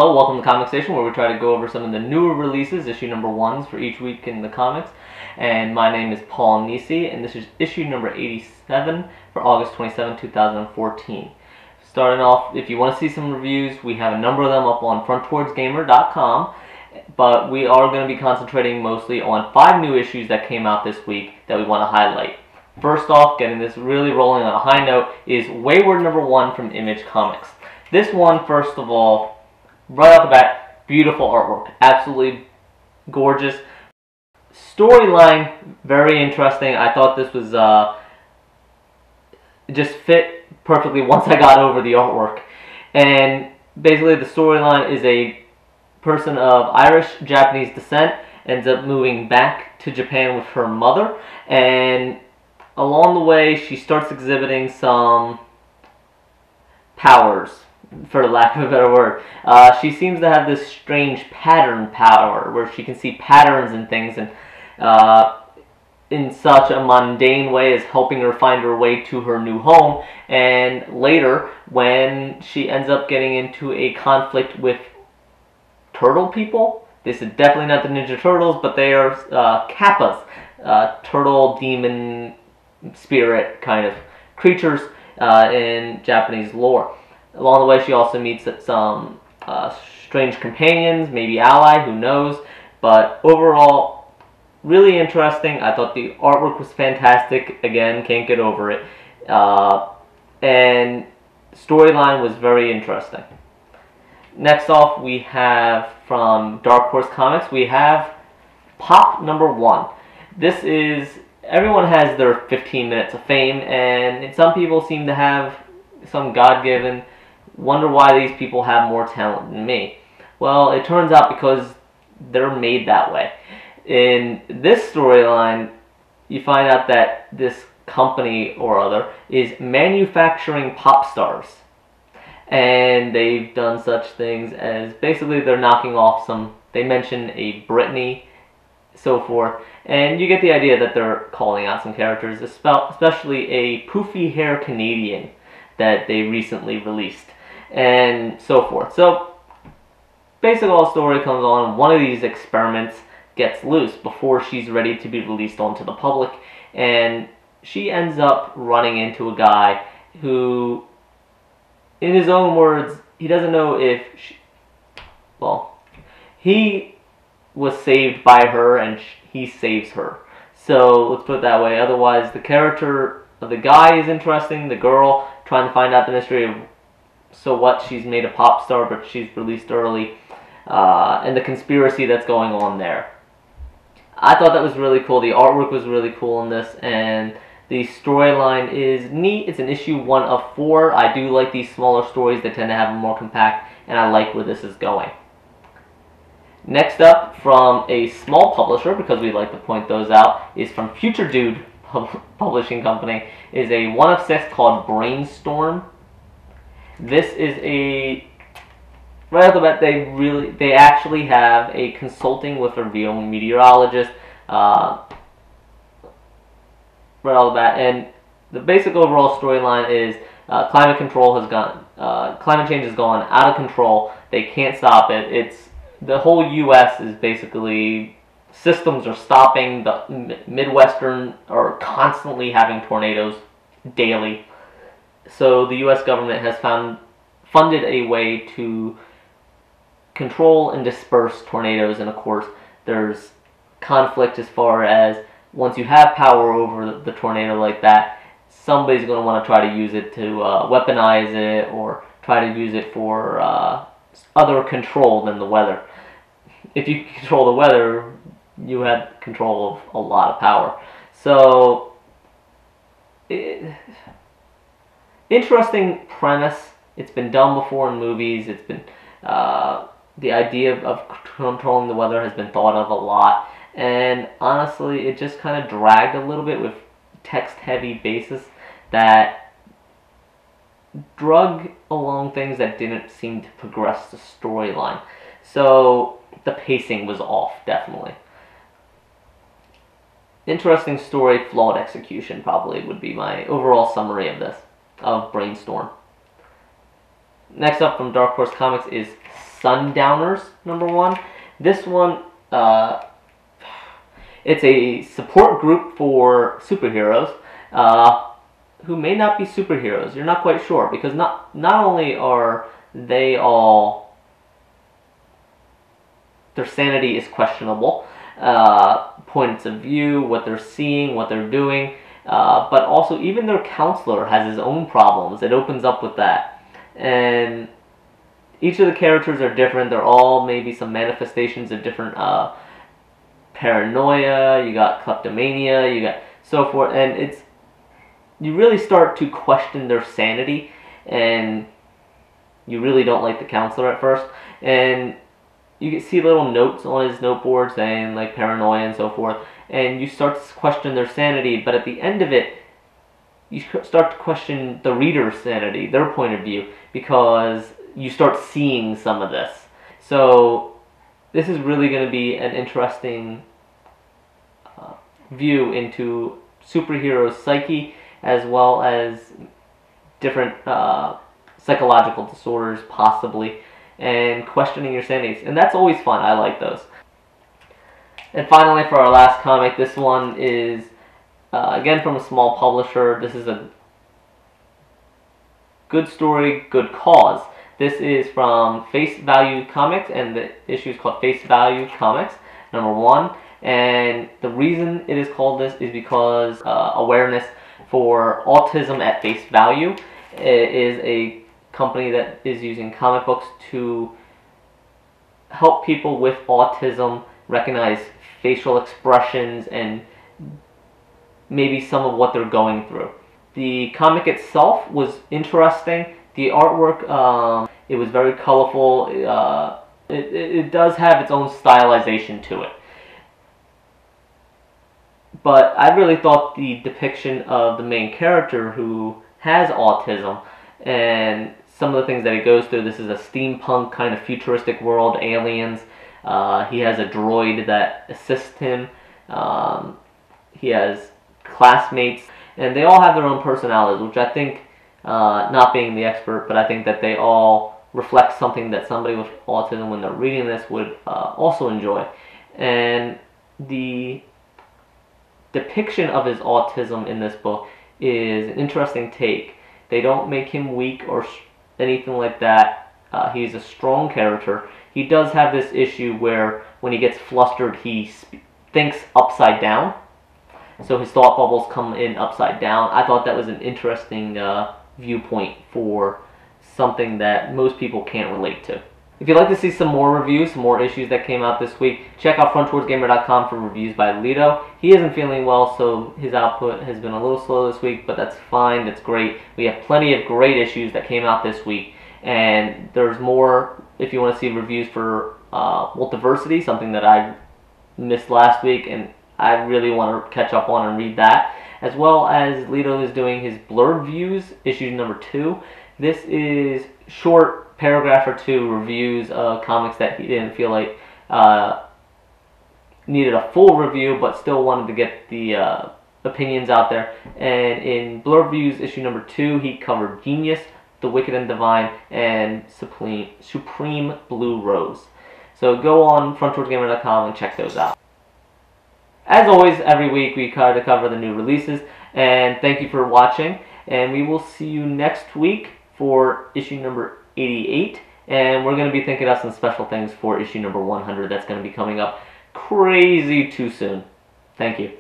Hello, welcome to Comic Station, where we try to go over some of the newer releases, issue number 1s for each week in the comics. And my name is Paul Nisi, and this is issue number 87 for August 27, 2014. Starting off, if you want to see some reviews, we have a number of them up on frontwardsgamer.com, but we are going to be concentrating mostly on 5 new issues that came out this week that we want to highlight. First off, getting this really rolling on a high note, is Wayward number 1 from Image Comics. This one, first of all, right off the bat, beautiful artwork. Absolutely gorgeous. Storyline, very interesting. I thought this was just fit perfectly once I got over the artwork. And basically the storyline is a person of Irish-Japanese descent ends up moving back to Japan with her mother, and along the way she starts exhibiting some powers, for lack of a better word. She seems to have this strange pattern power where she can see patterns in things, and in such a mundane way as helping her find her way to her new home. And later, when she ends up getting into a conflict with turtle people, this is definitely not the Ninja Turtles, but they are kappas, turtle demon spirit kind of creatures in Japanese lore. Along the way, she also meets some strange companions, maybe ally, who knows. But overall, really interesting. I thought the artwork was fantastic. Again, can't get over it. And storyline was very interesting. Next off, we have from Dark Horse Comics, we have Pop number 1. This is, everyone has their 15 minutes of fame, and some people seem to have some God-given, wonder why these people have more talent than me. Well, it turns out because they're made that way. In this storyline, you find out that this company or other is manufacturing pop stars. And they've done such things as, basically they're knocking off some, they mention a Britney, so forth. And you get the idea that they're calling out some characters, especially a poofy hair Canadian that they recently released, and so forth. So, basically all the story comes on, one of these experiments gets loose before she's ready to be released onto the public, and she ends up running into a guy who, in his own words, he doesn't know if he was saved by her and he saves her. So, let's put it that way. Otherwise, the character of the guy is interesting, the girl trying to find out the mystery of, so what, she's made a pop star but she's released early, and the conspiracy that's going on there. I thought that was really cool. The artwork was really cool in this, and the storyline is neat. It's an issue 1 of 4. I do like these smaller stories that tend to have them more compact, and I like where this is going. Next up, from a small publisher, because we like to point those out, is from Future Dude Publishing Company, is a 1 of 6 called Brainstorm. This is a, right off the bat, they actually have a consulting with a real meteorologist, right off the bat, and the basic overall storyline is climate change has gone out of control. They can't stop it. The whole U.S. is basically, systems are stopping. The Midwestern are constantly having tornadoes daily. So the U.S. government has funded a way to control and disperse tornadoes, and of course there's conflict as far as, once you have power over the tornado like that, somebody's going to want to try to use it to weaponize it, or try to use it for other control than the weather. If you control the weather, you have control of a lot of power. So, interesting premise. It's been done before in movies. It's been, the idea of controlling the weather has been thought of a lot. And honestly, it just kind of dragged a little bit with text-heavy basis that drug along things that didn't seem to progress the storyline. So the pacing was off, definitely. Interesting story, flawed execution probably would be my overall summary of this, of Brainstorm. Next up from Dark Horse Comics is Sundowners #1. This one, it's a support group for superheroes who may not be superheroes. You're not quite sure, because not only are they all, their sanity is questionable, points of view, what they're seeing, what they're doing, but also even their counselor has his own problems. It opens up with that. And each of the characters are different. They're all maybe some manifestations of different paranoia, you got kleptomania, you got so forth, and you really start to question their sanity, and you really don't like the counselor at first, and you can see little notes on his noteboard saying like paranoia and so forth, and you start to question their sanity, but at the end of it, you start to question the reader's sanity, their point of view, because you start seeing some of this. So this is really going to be an interesting view into superheroes' psyche, as well as different psychological disorders, possibly, and questioning your sanities. And that's always fun. I like those. And finally, for our last comic, this one is, again, from a small publisher. This is a good story, good cause. This is from Face Value Comics, and the issue is called Face Value Comics #1. And the reason it is called this is because awareness for autism at face value. It is a company that is using comic books to help people with autism recognize facial expressions and maybe some of what they're going through. The comic itself was interesting. The artwork, it was very colorful. It does have its own stylization to it. But I really thought the depiction of the main character who has autism and some of the things that he goes through, this is a steampunk kind of futuristic world, aliens. He has a droid that assists him. He has classmates, and they all have their own personalities, which I think, not being the expert, but I think that they all reflect something that somebody with autism, when they're reading this, would also enjoy. And the depiction of his autism in this book is an interesting take. They don't make him weak or anything like that. He's a strong character. He does have this issue where when he gets flustered, he thinks upside down. So his thought bubbles come in upside down. I thought that was an interesting viewpoint for something that most people can't relate to. If you'd like to see some more reviews, some more issues that came out this week, check out frontwardsgamer.com for reviews by Lito. He isn't feeling well, so his output has been a little slow this week, but that's fine, that's great. We have plenty of great issues that came out this week, and there's more if you want to see reviews for Multiversity, something that I missed last week, and I really want to catch up on and read that, as well as Lito is doing his blurb views, issue #2. This is short paragraph or two reviews of comics that he didn't feel like needed a full review, but still wanted to get the opinions out there. And in blurb views issue #2, he covered Genius, The Wicked and Divine, and Supreme Blue Rose. So go on frontwardsgamer.com and check those out. As always, every week we try to cover the new releases, and thank you for watching, and we will see you next week for issue #88, and we're going to be thinking of some special things for issue #100 that's going to be coming up crazy too soon. Thank you.